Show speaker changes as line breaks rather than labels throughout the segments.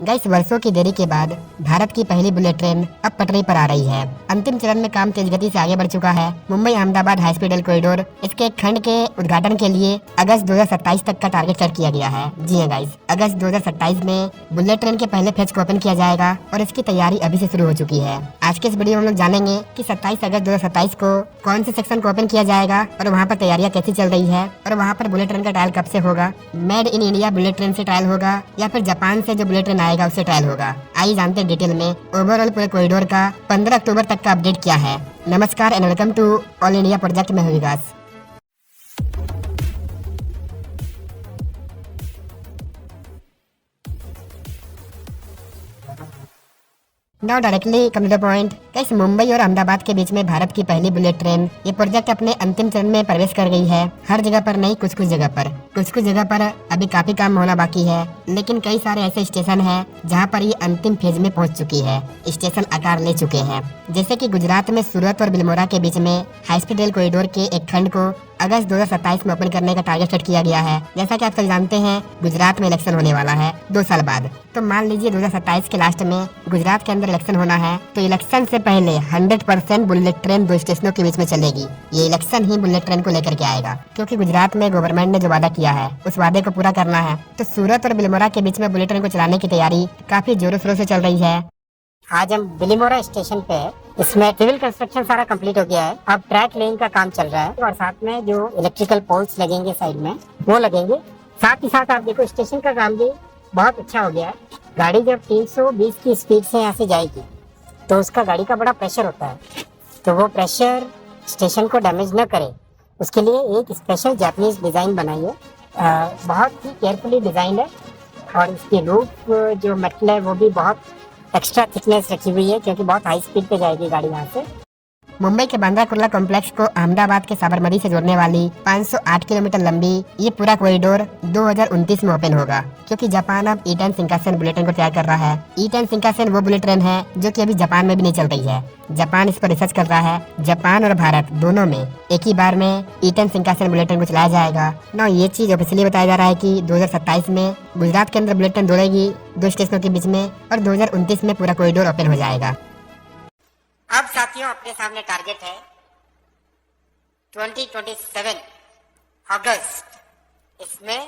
Guys, वर्षों की देरी के बाद भारत की पहली बुलेट ट्रेन अब पटरी पर आ रही है। अंतिम चरण में काम तेज गति से आगे बढ़ चुका है। Mumbai Ahmedabad high speed rail corridor, इसके एक खंड के उद्घाटन के लिए अगस्त 2027 तक का टारगेट सेट किया गया है। जी हां गाइस, अगस्त 2027 में बुलेट ट्रेन के पहले फेज को ओपन किया जाएगा और इसकी तैयारी अभी से शुरू हो चुकी है। आज के इस वीडियो में हम लोग जानेंगे कि 27 अगस्त 2027 को कौन से सेक्शन को ओपन किया जाएगा और वहाँ पर तैयारियां कैसी चल रही है और वहाँ पर बुलेट ट्रेन का ट्रायल कब से होगा। Made in India bullet train से ट्रायल होगा या फिर जापान से जो बुलेट ट्रेन आएगा उससे ट्रायल होगा। आइए जानते हैं डिटेल में ओवरऑल पूरे कॉरिडोर का 15 अक्टूबर तक का अपडेट क्या है। नमस्कार and welcome to all India project में हूं Vikas. Now directly come to the point. कैसे मुंबई और अहमदाबाद के बीच में भारत की पहली बुलेट ट्रेन ये प्रोजेक्ट अपने अंतिम चरण में प्रवेश कर गई है। हर जगह पर नहीं, कुछ कुछ जगह पर अभी काफी काम होना बाकी है, लेकिन कई सारे ऐसे स्टेशन हैं जहां पर ये अंतिम फेज में पहुंच चुकी है। स्टेशन आकार ले चुके हैं, जैसे कि गुजरात में सूरत और बिलमोरा के बीच में हाई स्पीड रेल कॉरिडोर के एक खंड को अगस्त 2027 में ओपन करने का टारगेट सेट किया गया है। जैसा कि आप सब जानते हैं, गुजरात में इलेक्शन होने वाला है 2 साल बाद। तो मान लीजिए 2027 के लास्ट में गुजरात के अंदर इलेक्शन होना है, तो इलेक्शन से पहले 100% बुलेट ट्रेन 2 स्टेशनों के बीच में चलेगी। ये इलेक्शन ही बुलेट ट्रेन को लेकर के आएगा, क्योंकि गुजरात में गवर्नमेंट ने जो वादा किया है उस वादे को पूरा करना है। तो सूरत और बिलमोरा के बीच में बुलेट ट्रेन को चलाने की तैयारी काफी जोरों शोरों से चल रही है। आज हम बिलीमोरा स्टेशन पे, इसमें सिविल कंस्ट्रक्शन सारा कंप्लीट हो गया है। अब ट्रैक लेइंग का काम चल रहा है और साथ में जो इलेक्ट्रिकल पोल्स लगेंगे साइड में वो लगेंगे। साथ ही साथ आप देखो स्टेशन का काम भी बहुत अच्छा हो गया है। गाड़ी जब 320 की स्पीड से यहाँ से जाएगी तो उसका गाड़ी का बड़ा प्रेशर होता है, तो वो प्रेशर स्टेशन को डैमेज न करे उसके लिए एक स्पेशल जापानीज डिज़ाइन बनाई है। बहुत ही केयरफुली डिज़ाइन है और इसकी रूफ जो मेटल है वो भी बहुत एक्स्ट्रा थिकनेस रखी हुई है, क्योंकि बहुत हाई स्पीड पे जाएगी गाड़ी यहाँ से। मुंबई के बांद्रा कुर्ला कॉम्प्लेक्स को अहमदाबाद के साबरमती से जोड़ने वाली 508 किलोमीटर लंबी ये पूरा कॉरिडोर 2029 में ओपन होगा, क्योंकि जापान अब E10 शिंकानसेन बुलेट ट्रेन को तैयार कर रहा है। E10 शिंकानसेन वो बुलेट ट्रेन है जो कि अभी जापान में भी नहीं चल रही है। जापान इस पर रिसर्च कर रहा है। जापान और भारत दोनों में एक ही बार में E10 शिंकानसेन बुलेट ट्रेन को चलाया जाएगा। ना ये चीज ऑफिशियली बताया जा रहा है कि 2027 में गुजरात के अंदर बुलेट ट्रेन दौड़ेगी 2 स्टेशनों के बीच में और 2029 में पूरा कॉरिडोर ओपन हो जाएगा। अब साथियों, अपने सामने टारगेट है 2027 अगस्त, इसमें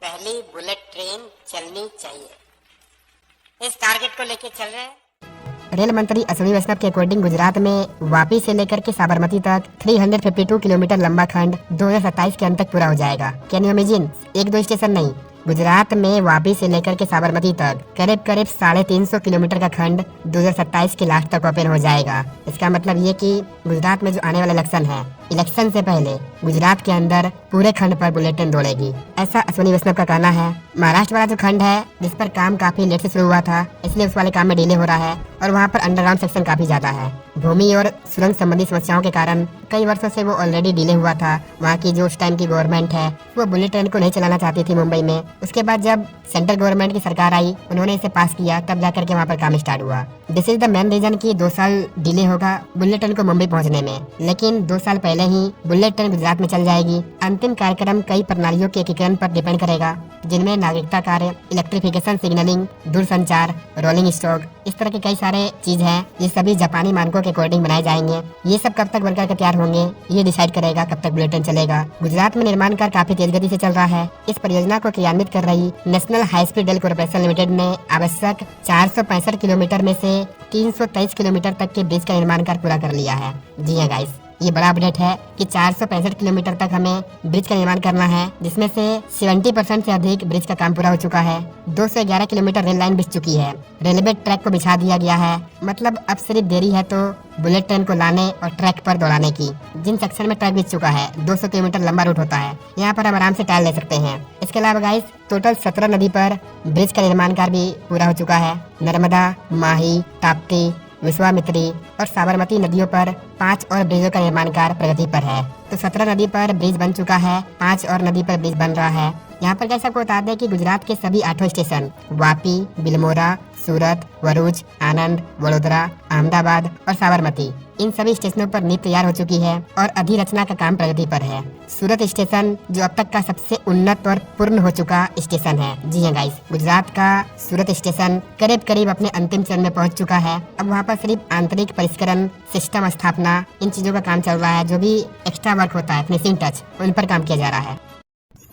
पहली बुलेट ट्रेन चलनी चाहिए। इस टारगेट को लेके चल रहे हैं। रेल मंत्री अश्विनी वैष्णव के अकॉर्डिंग गुजरात में वापी से लेकर के साबरमती तक 352 किलोमीटर लंबा खंड 2027 के अंत तक पूरा हो जाएगा। Can you imagine? 1-2 स्टेशन नहीं, गुजरात में वापी से लेकर के साबरमती तक करीब 350 किलोमीटर का खंड 2027 के लास्ट तक ओपन हो जाएगा। इसका मतलब ये कि गुजरात में जो आने वाला इलेक्शन है, इलेक्शन से पहले गुजरात के अंदर पूरे खंड पर बुलेट ट्रेन दौड़ेगी, ऐसा अश्विनी वैष्णव का कहना है। महाराष्ट्र वाला जो खंड है जिस पर काम काफी लेट से शुरू हुआ था, इसलिए उस वाले काम में डिले हो रहा है और वहाँ पर अंडरग्राउंड सेक्शन काफी ज्यादा है। भूमि और सुरंग संबंधी समस्याओं के कारण कई वर्षों से वो ऑलरेडी डिले हुआ था। वहाँ की जो उस टाइम की गवर्नमेंट है वो बुलेट ट्रेन को नहीं चलाना चाहती थी मुंबई में। उसके बाद जब सेंट्रल गवर्नमेंट की सरकार आई, उन्होंने इसे पास किया, तब जाकर के वहाँ पर काम स्टार्ट हुआ। This is the main reason कि 2 साल डिले होगा बुलेट ट्रेन को मुंबई पहुँचने में, लेकिन 2 साल पहले ही बुलेट ट्रेन गुजरात में चल जाएगी। अंतिम कार्यक्रम कई प्रणालियों के एकीकरण पर डिपेंड करेगा, जिनमें नागरिकता कार्य, इलेक्ट्रिफिकेशन, सिग्नलिंग, दूरसंचार, रोलिंग स्टॉक, इस तरह के कई सारे चीज हैं। ये सभी जापानी मानकों के अकॉर्डिंग बनाए जाएंगे। ये सब कब तक बनकर के तैयार होंगे ये डिसाइड करेगा कब तक बुलेट ट्रेन चलेगा। गुजरात में निर्माण कार्य काफी तेज गति से चल रहा है। इस परियोजना को क्रियान्वित कर रही national high speed rail corporation limited ने आवश्यक 465 किलोमीटर में से 323 किलोमीटर तक के ब्रिज का निर्माण कार्य पूरा कर लिया है। जी हाँ गाइस, ये बड़ा अपडेट है कि 465 किलोमीटर तक हमें ब्रिज का निर्माण करना है, जिसमें से 70% से अधिक ब्रिज का काम पूरा हो चुका है। 211 किलोमीटर रेल लाइन बिछ चुकी है। रेलवे ट्रैक को बिछा दिया गया है। मतलब अब सिर्फ देरी है तो बुलेट ट्रेन को लाने और ट्रैक पर दौड़ाने की। जिन सेक्शन में ट्रैक बिछ चुका है, 200 किलोमीटर लंबा रूट होता है, यहाँ पर हम आराम से टाइल ले सकते हैं। इसके अलावा गाइस, टोटल 17 नदी पर ब्रिज का निर्माण कार्य भी पूरा हो चुका है। नर्मदा, माही, ताप्ती, विश्वामित्री और साबरमती नदियों पर 5 और ब्रिजों का निर्माण कार्य प्रगति पर है। तो 17 नदी पर ब्रिज बन चुका है, 5 और नदी पर ब्रिज बन रहा है। यहाँ पर कैसे आपको बता दें कि गुजरात के सभी 8 स्टेशन वापी, बिलमोरा, सूरत, भरूच, आनंद, वडोदरा, अहमदाबाद और साबरमती, इन सभी स्टेशनों पर नींव तैयार हो चुकी है और अधिरचना का काम प्रगति पर है। सूरत स्टेशन जो अब तक का सबसे उन्नत और पूर्ण हो चुका स्टेशन है। जी हाँ गाइस, गुजरात का सूरत स्टेशन करीब करीब अपने अंतिम चरण में पहुंच चुका है। अब वहाँ पर सिर्फ आंतरिक परिष्करण, सिस्टम स्थापना, इन चीजों का काम चल रहा है। जो भी एक्स्ट्रा वर्क होता है, फिनिशिंग टच, उन पर काम किया जा रहा है।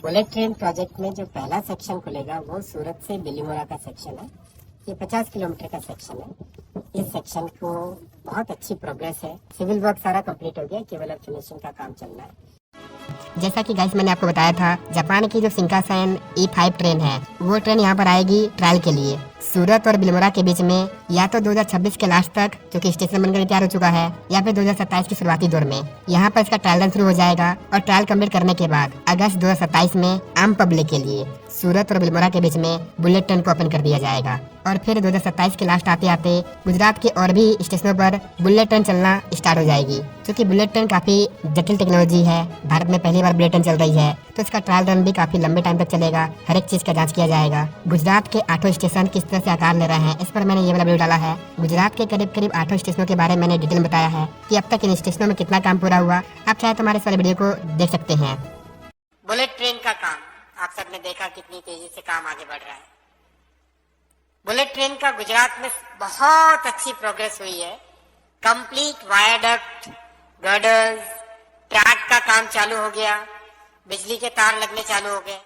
बुलेट ट्रेन प्रोजेक्ट में जो पहला सेक्शन खुलेगा वो सूरत से बिलीमोरा का सेक्शन है। ये 50 किलोमीटर का सेक्शन है। इस सेक्शन को बहुत अच्छी प्रोग्रेस है। सिविल वर्क सारा कंप्लीट हो गया, केवल अब फिनिशिंग का काम चल रहा है। जैसा कि गाइस मैंने आपको बताया था, जापान की जो शिंकानसेन E5 ट्रेन है वो ट्रेन यहाँ पर आएगी ट्रायल के लिए। सूरत और बिलमोरा के बीच में या तो 2026 के लास्ट तक, जो कि स्टेशन बनकर तैयार हो चुका है, या फिर 2027 की शुरुआती दौर में यहाँ पर इसका ट्रायल रन शुरू हो जाएगा। और ट्रायल कंप्लीट करने के बाद अगस्त 2027 में आम पब्लिक के लिए सूरत और बिलमोरा के बीच में बुलेट ट्रेन को ओपन कर दिया जाएगा। और फिर 2027 के लास्ट आते आते गुजरात के और भी स्टेशनों पर बुलेट ट्रेन चलना स्टार्ट हो जाएगी। क्योंकि बुलेट ट्रेन काफी जटिल टेक्नोलॉजी है, भारत में पहली बार बुलेट ट्रेन चल रही है, तो इसका ट्रायल रन भी काफी लंबे टाइम तक चलेगा। हर एक चीज का जांच किया जाएगा। गुजरात के 8 स्टेशन किस तरह से आकार ले रहे हैं, इस पर मैंने ये वाला वीडियो डाला है। गुजरात के करीब करीब 8 स्टेशनों के बारे में मैंने डिटेल में बताया है कि अब तक इन स्टेशनों में कितना काम पूरा हुआ। आप चाहे तो हमारे सारे वीडियो को देख सकते हैं। बुलेट ट्रेन का काम आप सबने देखा कितनी तेजी से काम आगे बढ़ रहा है। बुलेट ट्रेन का गुजरात में बहुत अच्छी प्रोग्रेस हुई है। कंप्लीट वायरडक्ट, गर्डर्स, ट्रैक का काम चालू हो गया, बिजली के तार लगने चालू हो गए।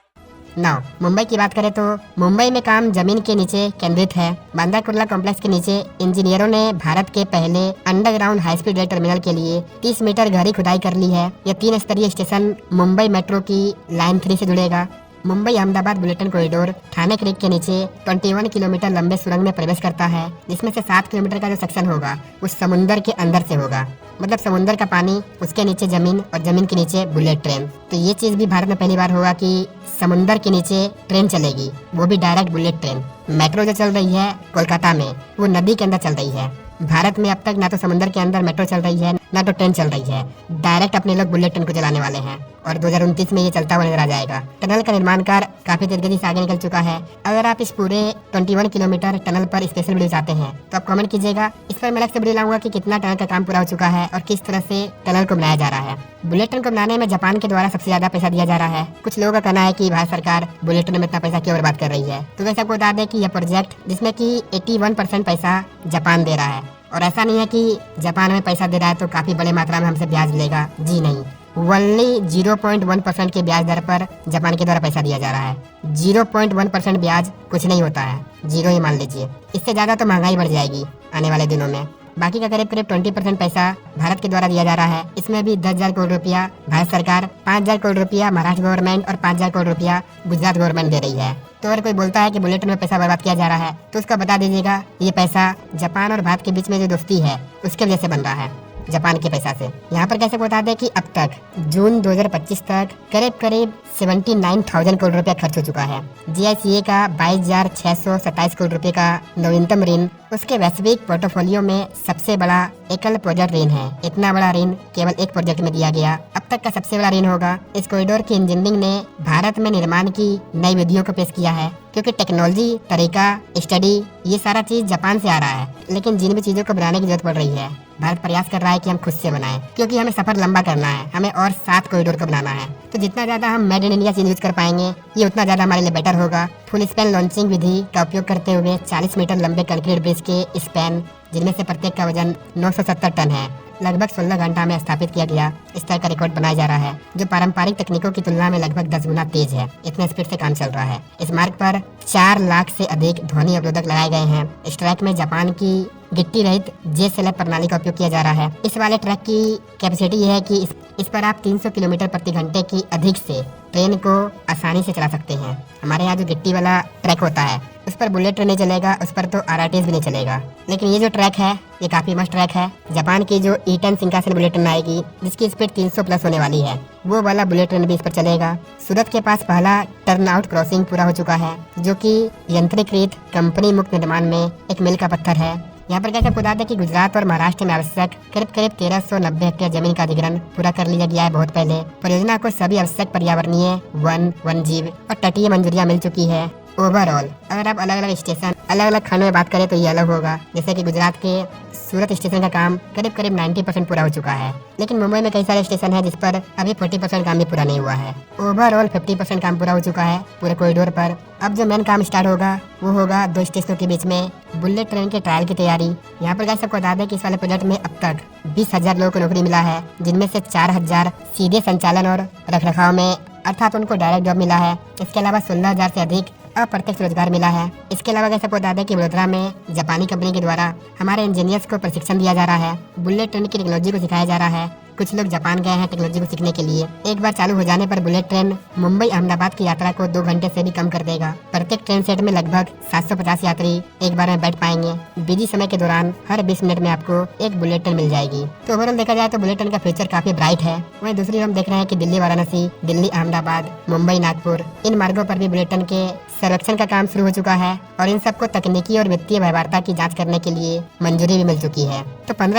नाउ मुंबई की बात करें तो मुंबई में काम जमीन के नीचे केंद्रित है। बांद्रा कुर्ला कॉम्प्लेक्स के नीचे इंजीनियरों ने भारत के पहले underground high speed rail terminal के लिए 30 मीटर गहरी खुदाई कर ली है। यह 3 स्तरीय स्टेशन मुंबई मेट्रो की लाइन 3 से जुड़ेगा। मुंबई अहमदाबाद बुलेटिन कॉरिडोर थाने क्रीक के नीचे 21 किलोमीटर लंबे सुरंग में प्रवेश करता है, जिसमें से 7 किलोमीटर का जो सेक्शन होगा उस समुद्र के अंदर से होगा। मतलब समुद्र का पानी, उसके नीचे जमीन और जमीन के नीचे बुलेट ट्रेन। तो ये चीज भी भारत में पहली बार होगा कि समुद्र के नीचे ट्रेन चलेगी, वो भी डायरेक्ट बुलेट ट्रेन। मेट्रो जो चल रही है कोलकाता में, वो नदी के अंदर चल रही है। भारत में अब तक ना तो समुद्र के अंदर मेट्रो चल रही है, ना तो ट्रेन चल रही है। डायरेक्ट अपने लोग बुलेट ट्रेन को चलाने वाले हैं और 2029 में ये चलता हुआ नजर आ जाएगा। टनल का निर्माण कार्य काफी तेजी से आगे निकल चुका है। अगर आप इस पूरे 21 किलोमीटर टनल पर स्पेशल वीडियो चाहते हैं तो आप कमेंट कीजिएगा। इस पर मैं अलग से वीडियो लाऊंगा कि कितना टनल का काम पूरा हो चुका है और किस तरह से टनल को बनाया जा रहा है। बुलेट ट्रेन को बनाने में जापान के द्वारा सबसे ज्यादा पैसा दिया जा रहा है। कुछ लोगों का कहना है कि भारत सरकार बुलेट ट्रेन में इतना पैसा क्यों बर्बाद कर रही है। तो वैसे आपको बता दें कि यह प्रोजेक्ट जिसमें कि 81% पैसा जापान दे रहा है। और ऐसा नहीं है कि जापान में पैसा दे रहा है तो काफी बड़ी मात्रा में हमसे ब्याज लेगा, जी नहीं। ओनली 0.1% के ब्याज दर पर जापान के द्वारा पैसा दिया जा रहा है। 0.1% ब्याज कुछ नहीं होता है, 0 ही मान लीजिए। इससे ज्यादा तो महंगाई बढ़ जाएगी आने वाले दिनों में। बाकी का करीब करीब 20% पैसा भारत के द्वारा दिया जा रहा है। इसमें भी 10,000 करोड़ रुपया भारत सरकार, 5,000 करोड़ रुपया महाराष्ट्र गवर्नमेंट और 5,000 करोड़ रुपया गुजरात गवर्नमेंट दे रही है। तो अगर कोई बोलता है कि बुलेट ट्रेन में पैसा बर्बाद किया जा रहा है तो उसका बता दीजिएगा ये पैसा जापान और भारत के बीच में जो दोस्ती है उसके वजह से बन रहा है, जापान के पैसा से। यहाँ पर कैसे बता दें कि अब तक जून 2025 तक करीब करीब 79,000 करोड़ रुपया खर्च हो चुका है। GICA का 22,627 करोड़ रुपए का नवीनतम ऋण उसके वैश्विक पोर्टफोलियो में सबसे बड़ा एकल प्रोजेक्ट ऋण है। इतना बड़ा ऋण केवल एक प्रोजेक्ट में दिया गया, अब तक का सबसे बड़ा ऋण होगा। इस कॉरिडोर की इंजीनियरिंग ने भारत में निर्माण की नई विधियों को पेश किया है, क्योंकि टेक्नोलॉजी, तरीका, स्टडी, ये सारा चीज जापान से आ रहा है। लेकिन जिन भी चीजों को बनाने की जरूरत पड़ रही है, भारत प्रयास कर रहा है कि हम खुद से बनाएं, क्योंकि हमें सफर लंबा करना है, हमें और 7 कॉरिडोर को बनाना है। तो जितना ज्यादा हम मेड इन इंडिया चीज यूज कर पाएंगे ये उतना ज्यादा हमारे लिए बेटर होगा। फुल स्पैन लॉन्चिंग विधि का उपयोग करते हुए 40 मीटर लंबे कंक्रीट ब्रिज के स्पैन, जिनमें से प्रत्येक का वजन 970 टन है, लगभग 16 घंटा में स्थापित किया गया। इस तरह का रिकॉर्ड बनाया जा रहा है, जो पारंपरिक तकनीकों की तुलना में लगभग 10 गुना तेज है। इतने स्पीड से काम चल रहा है। इस मार्ग पर 4 लाख से अधिक ध्वनि अवरोधक लगाए गए हैं। इस ट्रैक में जापान की गिट्टी रहित जे स्लैब प्रणाली का उपयोग किया जा रहा है। इस वाले ट्रैक की कैपेसिटी यह है कि इस पर आप 300 किलोमीटर प्रति घंटे की अधिक से ट्रेन को आसानी से चला सकते हैं। हमारे यहाँ जो गिट्टी वाला ट्रैक होता है उस पर बुलेट ट्रेन नहीं चलेगा, उस पर तो RRTS भी नहीं चलेगा। लेकिन ये जो ट्रैक है ये काफी मस्त ट्रैक है। जापान की जो E10 शिंकानसेन बुलेट ट्रेन आएगी जिसकी स्पीड 300 प्लस होने वाली है, वो वाला बुलेट ट्रेन भी इस पर चलेगा। सूरत के पास पहला टर्न आउट क्रॉसिंग पूरा हो चुका है, जो कि यंत्रीकृत कंपनी मुक्त निर्माण में एक मील का पत्थर है। यहाँ पर कैसे बता दें कि गुजरात और महाराष्ट्र में आवश्यक करीब 1390 हेक्टेयर जमीन का अधिग्रहण पूरा कर लिया गया है बहुत पहले। परियोजना को सभी आवश्यक पर्यावरणीय, वन, वन्यजीव और तटीय मंजूरियाँ मिल चुकी है। ओवरऑल अगर आप अलग अलग स्टेशन, अलग अलग खंड में बात करें तो ये अलग होगा। जैसे कि गुजरात के सूरत स्टेशन का काम करीब 90% पूरा हो चुका है, लेकिन मुंबई में कई सारे स्टेशन है जिस पर अभी 40% काम भी पूरा नहीं हुआ है। ओवरऑल 50% काम पूरा हो चुका है पूरे कॉरिडोर पर। अब जो मेन काम स्टार्ट होगा वो होगा 2 स्टेशनों के बीच में बुलेट ट्रेन के ट्रायल की तैयारी। यहाँ पर सबको बता दें कि इस वाले प्रोजेक्ट में अब तक 20,000 लोगों को नौकरी मिला है, जिनमें से 4,000 सीधे संचालन और रखरखाव में, अर्थात उनको डायरेक्ट जॉब मिला है। इसके अलावा 16,000 से अधिक अप्रत्यक्ष रोजगार मिला है। इसके अलावा कैसे बता दें कि वडोदरा में जापानी कंपनी के द्वारा हमारे इंजीनियर्स को प्रशिक्षण दिया जा रहा है, बुलेट ट्रेन की टेक्नोलॉजी को सिखाया जा रहा है। कुछ लोग जापान गए हैं टेक्नोलॉजी को सीखने के लिए। एक बार चालू हो जाने पर बुलेट ट्रेन मुंबई अहमदाबाद की यात्रा को 2 घंटे से भी कम कर देगा। प्रत्येक ट्रेन सेट में लगभग 750 यात्री एक बार में बैठ पाएंगे। बिजी समय के दौरान हर 20 मिनट में आपको एक बुलेट ट्रेन मिल जाएगी। तो ओवरऑल देखा जाए तो बुलेट ट्रेन का फ्यूचर काफी ब्राइट है। वहीं दूसरी हम देख रहे हैं कि दिल्ली वाराणसी, दिल्ली अहमदाबाद, मुंबई नागपुर, इन मार्गों पर भी बुलेट ट्रेन के सर्वेक्षण का काम शुरू हो चुका है और इन सबको तकनीकी और वित्तीय व्यवहार्यता की जाँच करने के लिए मंजूरी भी मिल चुकी है। तो 15